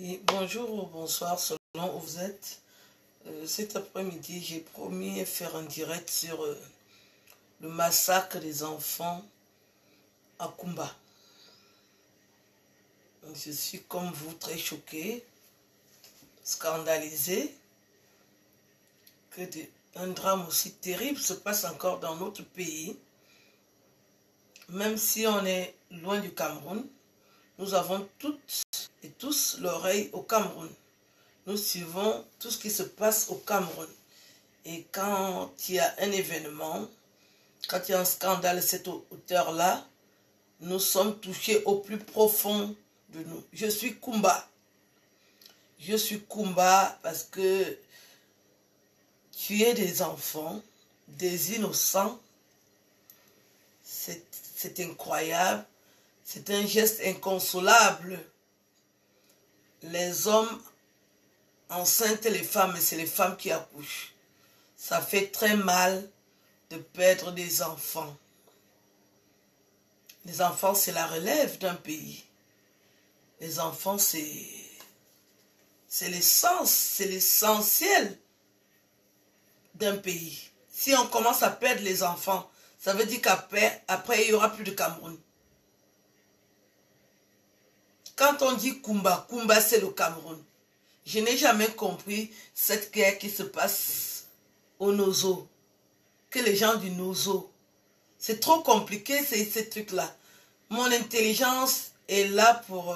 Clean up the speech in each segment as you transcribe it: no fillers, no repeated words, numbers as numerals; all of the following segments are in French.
Et bonjour ou bonsoir selon où vous êtes. Cet après-midi, j'ai promis faire un direct sur le massacre des enfants à Kumba. Je suis comme vous très choqué, scandalisé que un drame aussi terrible se passe encore dans notre pays. Même si on est loin du Cameroun, nous avons toutes et tous l'oreille au Cameroun. Nous suivons tout ce qui se passe au Cameroun. Et quand il y a un événement, quand il y a un scandale à cette hauteur-là, nous sommes touchés au plus profond de nous. Je suis Kumba. Je suis Kumba parce que tuer des enfants, des innocents, c'est incroyable. C'est un geste inconsolable. Les hommes enceintent les femmes, et c'est les femmes qui accouchent. Ça fait très mal de perdre des enfants. Les enfants, c'est la relève d'un pays. Les enfants, c'est l'essence, c'est l'essentiel d'un pays. Si on commence à perdre les enfants, ça veut dire qu'après, il n'y aura plus de Cameroun. Quand on dit Kumba, Kumba c'est le Cameroun. Je n'ai jamais compris cette guerre qui se passe au Nozo. Que les gens du Nozo. C'est trop compliqué ces trucs-là. Mon intelligence est là pour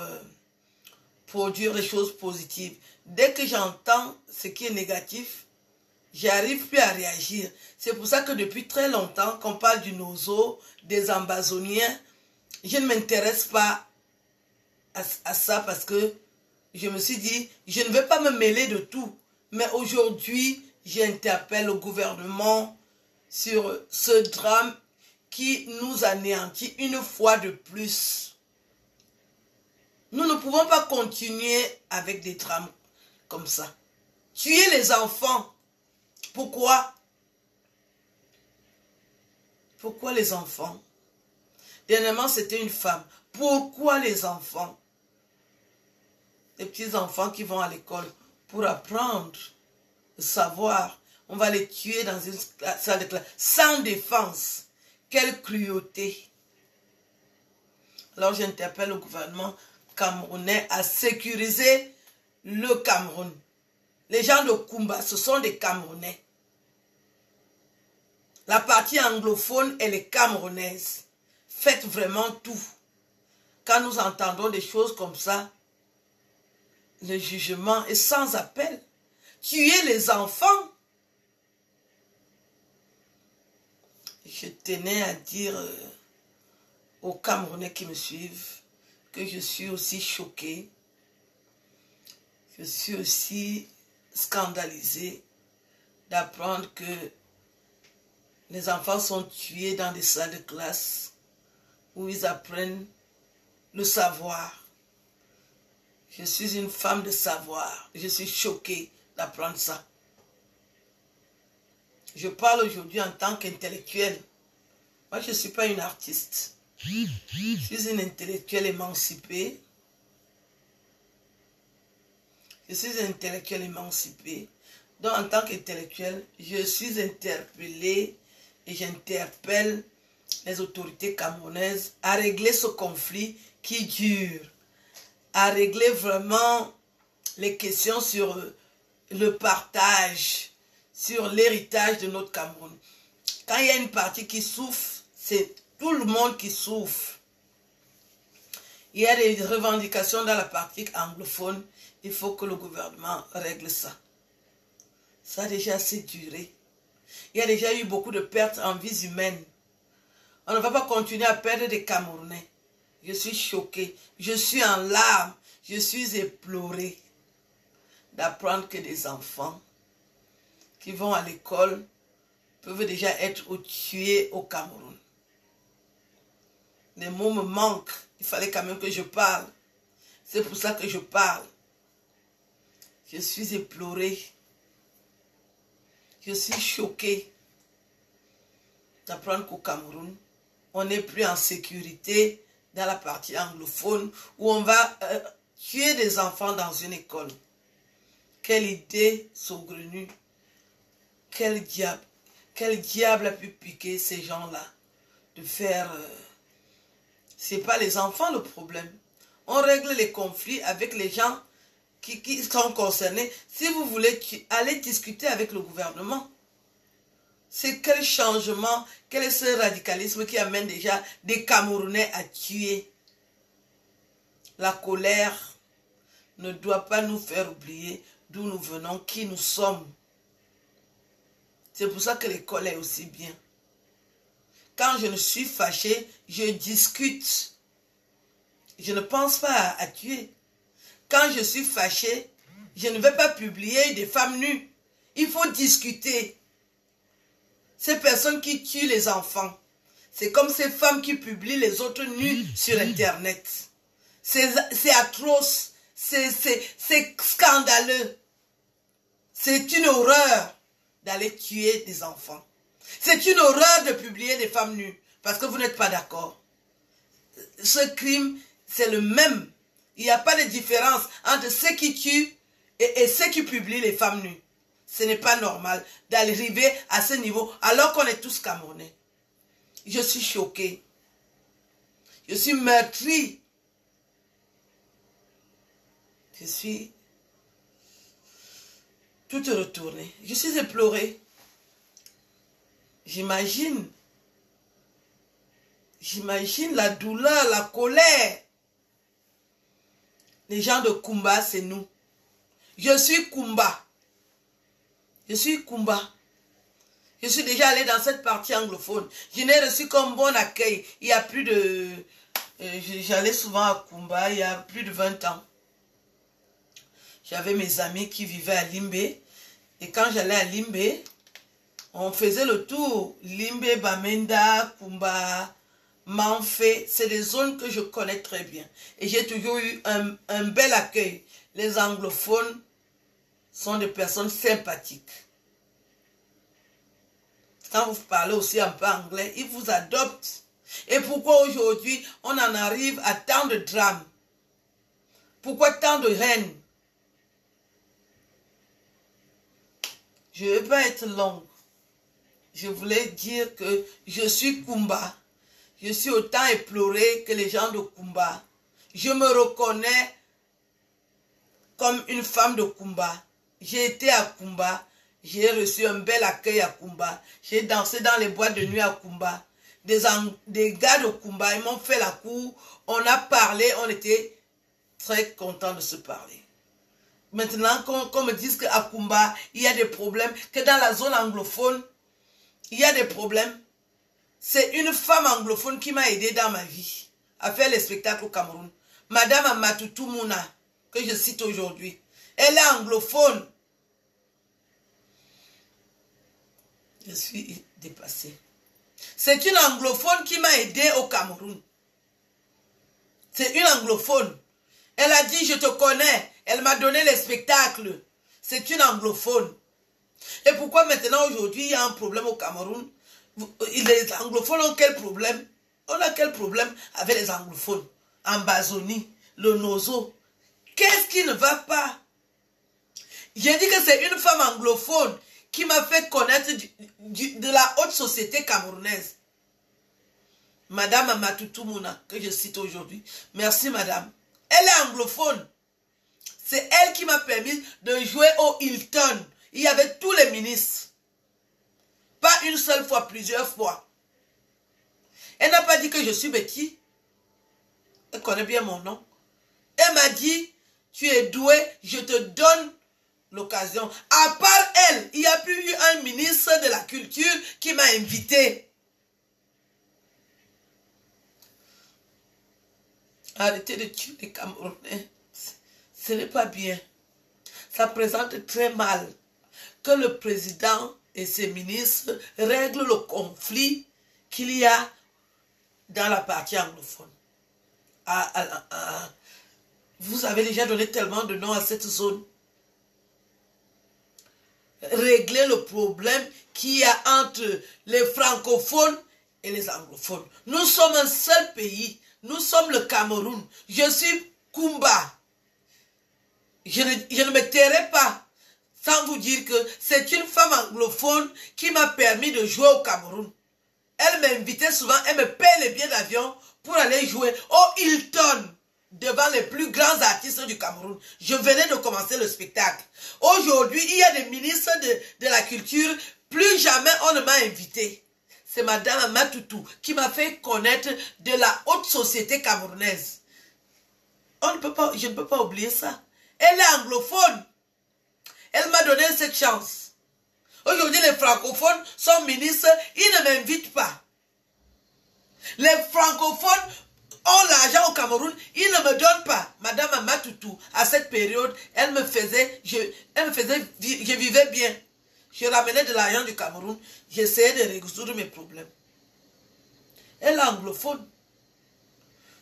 produire des choses positives. Dès que j'entends ce qui est négatif, j'arrive plus à réagir. C'est pour ça que depuis très longtemps qu'on parle du Nozo, des Ambazoniens, je ne m'intéresse pas à ça parce que je me suis dit, je ne vais pas me mêler de tout. Mais aujourd'hui, j'interpelle le gouvernement sur ce drame qui nous anéantit une fois de plus. Nous ne pouvons pas continuer avec des drames comme ça. Tuer les enfants. Pourquoi? Pourquoi les enfants? Dernièrement, c'était une femme. Pourquoi les enfants? Les petits enfants qui vont à l'école pour apprendre le savoir. On va les tuer dans une salle de classe sans défense. Quelle cruauté! Alors j'interpelle le gouvernement camerounais à sécuriser le Cameroun. Les gens de Kumba, ce sont des Camerounais. La partie anglophone, elle est camerounaise. Faites vraiment tout. Quand nous entendons des choses comme ça, le jugement est sans appel. Tuer les enfants. Je tenais à dire aux Camerounais qui me suivent que je suis aussi choquée. Je suis aussi scandalisée d'apprendre que les enfants sont tués dans des salles de classe où ils apprennent le savoir. Je suis une femme de savoir. Je suis choquée d'apprendre ça. Je parle aujourd'hui en tant qu'intellectuelle. Moi, je ne suis pas une artiste. Je suis une intellectuelle émancipée. Je suis une intellectuelle émancipée. Donc, en tant qu'intellectuelle, je suis interpellée et j'interpelle les autorités camerounaises à régler ce conflit qui dure. À régler vraiment les questions sur le partage, sur l'héritage de notre Cameroun. Quand il y a une partie qui souffre, c'est tout le monde qui souffre. Il y a des revendications dans la partie anglophone. Il faut que le gouvernement règle ça. Ça a déjà assez duré. Il y a déjà eu beaucoup de pertes en vies humaines. On ne va pas continuer à perdre des Camerounais. Je suis choquée. Je suis en larmes. Je suis éplorée d'apprendre que des enfants qui vont à l'école peuvent déjà être tués au Cameroun. Les mots me manquent. Il fallait quand même que je parle. C'est pour ça que je parle. Je suis éplorée. Je suis choquée d'apprendre qu'au Cameroun, on n'est plus en sécurité dans la partie anglophone où on va tuer tuer des enfants dans une école. Quelle idée saugrenue. Quel diable a pu piquer ces gens-là de faire... C'est pas les enfants le problème. On règle les conflits avec les gens qui sont concernés. Si vous voulez aller discuter avec le gouvernement, c'est quel changement, quel est ce radicalisme qui amène déjà des Camerounais à tuer? La colère ne doit pas nous faire oublier d'où nous venons, qui nous sommes. C'est pour ça que l'école est aussi bien. Quand je ne suis fâché, je discute. Je ne pense pas à tuer. Quand je suis fâché, je ne vais pas publier des femmes nues. Il faut discuter. Ces personnes qui tuent les enfants, c'est comme ces femmes qui publient les autres nus sur Internet. C'est atroce, c'est scandaleux. C'est une horreur d'aller tuer des enfants. C'est une horreur de publier des femmes nues parce que vous n'êtes pas d'accord. Ce crime, c'est le même. Il n'y a pas de différence entre ceux qui tuent et ceux qui publient les femmes nues. Ce n'est pas normal d'arriver à ce niveau alors qu'on est tous Camerounais. Je suis choquée. Je suis meurtrie. Je suis toute retournée. Je suis éplorée. J'imagine la douleur, la colère. Les gens de Kumba, c'est nous. Je suis Kumba. Je suis Kumba. Je suis déjà allé dans cette partie anglophone. Je n'ai reçu comme bon accueil. Il y a plus de... J'allais souvent à Kumba il y a plus de 20 ans. J'avais mes amis qui vivaient à Limbe. Et quand j'allais à Limbe, on faisait le tour. Limbe, Bamenda, Kumba, Manfé. C'est des zones que je connais très bien. Et j'ai toujours eu un bel accueil. Les anglophones sont des personnes sympathiques. Quand vous parlez aussi un peu anglais, ils vous adoptent. Et pourquoi aujourd'hui, on en arrive à tant de drames? Pourquoi tant de haine? Je ne vais pas être longue. Je voulais dire que je suis Kumba. Je suis autant éplorée que les gens de Kumba. Je me reconnais comme une femme de Kumba. J'ai été à Kumba. J'ai reçu un bel accueil à Kumba. J'ai dansé dans les boîtes de nuit à Kumba. Des gars de Kumba, ils m'ont fait la cour. On a parlé, on était très contents de se parler. Maintenant, qu'on me dise qu'à Kumba, il y a des problèmes, que dans la zone anglophone, il y a des problèmes. C'est une femme anglophone qui m'a aidé dans ma vie à faire les spectacles au Cameroun. Madame Amatoutou Mouna, que je cite aujourd'hui. Elle est anglophone. Je suis dépassée. C'est une anglophone qui m'a aidé au Cameroun. C'est une anglophone. Elle a dit, je te connais. Elle m'a donné les spectacles. C'est une anglophone. Et pourquoi maintenant, aujourd'hui, il y a un problème au Cameroun? Les anglophones ont quel problème? On a quel problème avec les anglophones? Ambazonie, le Nozo. Qu'est-ce qui ne va pas? J'ai dit que c'est une femme anglophone qui m'a fait connaître de la haute société camerounaise. Madame Amatoutou Mouna, que je cite aujourd'hui. Merci, madame. Elle est anglophone. C'est elle qui m'a permis de jouer au Hilton. Il y avait tous les ministres. Pas une seule fois, plusieurs fois. Elle n'a pas dit que je suis Betty. Elle connaît bien mon nom. Elle m'a dit, tu es doué, je te donne l'occasion. À part elle, il n'y a plus eu un ministre de la culture qui m'a invité. Arrêtez de tuer les Camerounais. Ce n'est pas bien. Ça présente très mal que le président et ses ministres règlent le conflit qu'il y a dans la partie anglophone. Vous avez déjà donné tellement de noms à cette zone. Régler le problème qu'il y a entre les francophones et les anglophones. Nous sommes un seul pays. Nous sommes le Cameroun. Je suis Kumba. je ne me tairai pas sans vous dire que c'est une femme anglophone qui m'a permis de jouer au Cameroun. Elle m'invitait souvent, elle me paie les billets d'avion pour aller jouer au Hilton devant les plus grands artistes du Cameroun. Je venais de commencer le spectacle. Aujourd'hui, il y a des ministres de la culture, plus jamais on ne m'a invité. C'est Madame Matoutou qui m'a fait connaître de la haute société camerounaise. Je ne peux pas oublier ça. Elle est anglophone. Elle m'a donné cette chance. Aujourd'hui, les francophones sont ministres, ils ne m'invitent pas. Les francophones ont l'argent au Cameroun, ils ne me donnent pas. Madame Matoutou, à cette période, je vivais bien. Je ramenais de l'argent du Cameroun, j'essayais de résoudre mes problèmes. Elle est anglophone.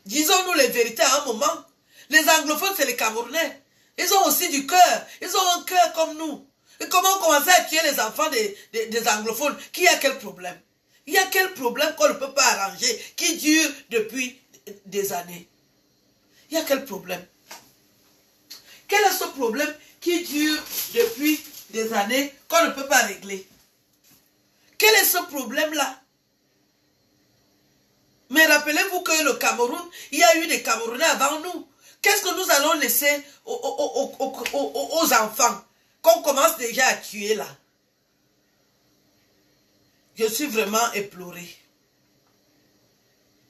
Disons-nous les vérités à un moment. Les anglophones, c'est les Camerounais. Ils ont aussi du cœur. Ils ont un cœur comme nous. Et comment commencer à tuer les enfants des anglophones? Qui a quel problème? Il y a quel problème qu'on ne peut pas arranger, qui dure depuis des années? Il y a quel problème? Quel est ce problème qui dure depuis des années qu'on ne peut pas régler? Quel est ce problème-là? Mais rappelez-vous que le Cameroun, il y a eu des Camerounais avant nous. Qu'est-ce que nous allons laisser aux enfants qu'on commence déjà à tuer là? Je suis vraiment éplorée.